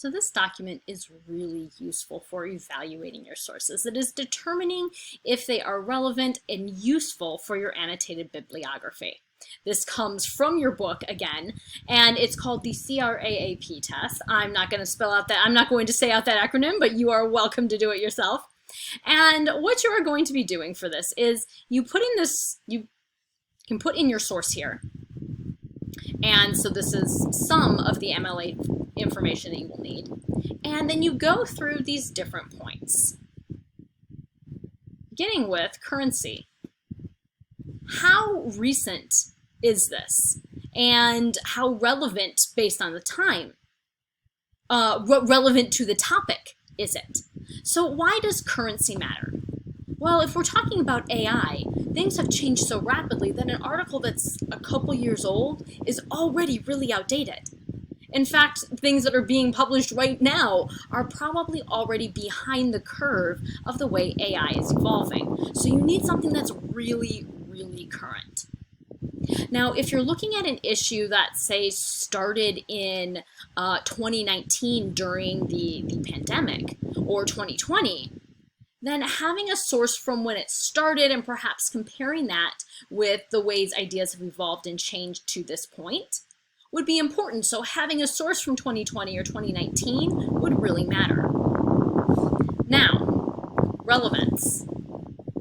So this document is really useful for evaluating your sources. It is determining if they are relevant and useful for your annotated bibliography. This comes from your book again, and it's called the CRAAP test. I'm not going to say out that acronym, but you are welcome to do it yourself. And what you are going to be doing for this is you can put in your source here. And so this is some of the MLA information that you will need. And then you go through these different points. Beginning with currency. How recent is this? And how relevant based on the time? Relevant to the topic is it? So why does currency matter? Well, if we're talking about AI, things have changed so rapidly that an article that's a couple years old is already really outdated. In fact, things that are being published right now are probably already behind the curve of the way AI is evolving. So you need something that's really, really current. Now, if you're looking at an issue that, say, started in 2019 during the pandemic, or 2020, then having a source from when it started and perhaps comparing that with the ways ideas have evolved and changed to this point would be important. So having a source from 2020 or 2019 would really matter. Now, relevance.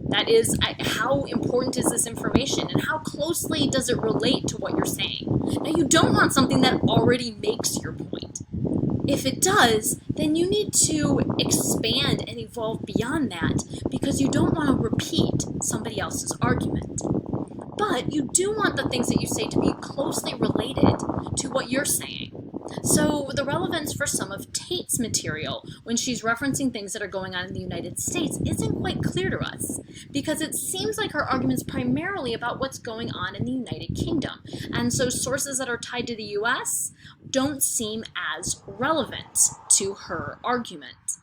That is, how important is this information and how closely does it relate to what you're saying? Now, you don't want something that already makes your point. If it does, then you need to expand and evolve beyond that because you don't want to repeat somebody else's argument. But you do want the things that you say to be closely related to what you're saying. So the relevance for some of Tate's material when she's referencing things that are going on in the United States isn't quite clear to us because it seems like her argument's primarily about what's going on in the United Kingdom. And so sources that are tied to the US don't seem as relevant to her argument.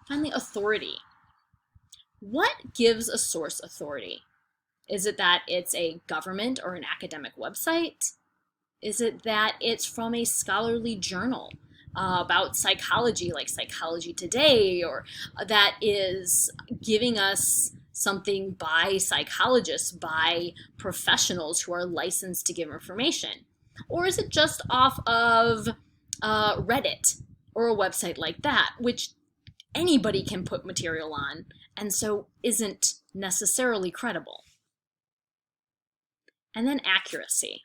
Finally, authority. What gives a source authority? Is it that it's a government or an academic website? Is it that it's from a scholarly journal about psychology, like Psychology Today, or that is giving us something by psychologists, by professionals who are licensed to give information? Or is it just off of Reddit or a website like that, which anybody can put material on and so isn't necessarily credible? And then accuracy.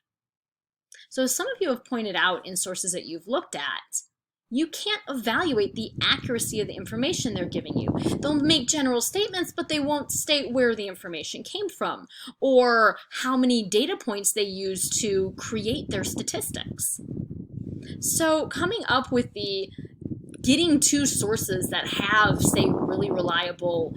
So as some of you have pointed out in sources that you've looked at, you can't evaluate the accuracy of the information they're giving you. They'll make general statements, but they won't state where the information came from or how many data points they used to create their statistics. So coming up with getting to sources that have, say, really reliable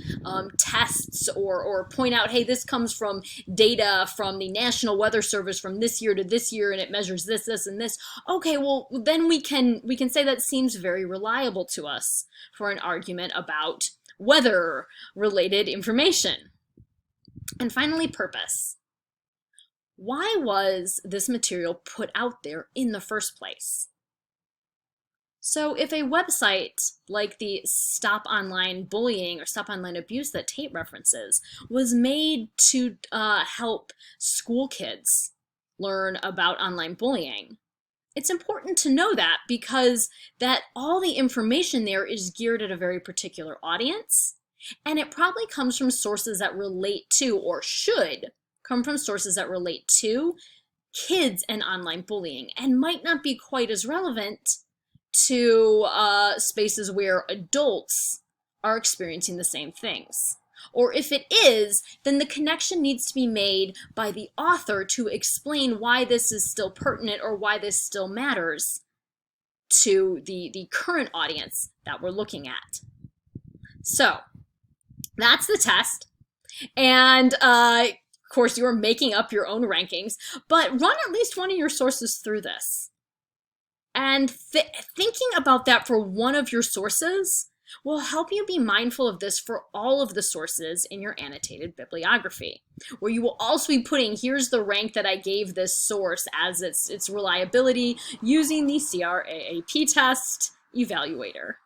tests or point out, hey, this comes from data from the National Weather Service from this year to this year, and it measures this, this, and this. Okay, well, then we can say that seems very reliable to us for an argument about weather-related information. And finally, purpose. Why was this material put out there in the first place? So if a website like the Stop Online Bullying or Stop Online Abuse that Tate references was made to help school kids learn about online bullying, it's important to know that because that all the information there is geared at a very particular audience, and it probably comes from sources that relate to, or should come from sources that relate to, kids and online bullying, and might not be quite as relevant to spaces where adults are experiencing the same things. Or if it is, then the connection needs to be made by the author to explain why this is still pertinent or why this still matters to the current audience that we're looking at. So that's the test. And of course, you are making up your own rankings, but run at least one of your sources through this. And thinking about that for one of your sources will help you be mindful of this for all of the sources in your annotated bibliography, where you will also be putting, here's the rank that I gave this source as its reliability using the CRAAP test evaluator.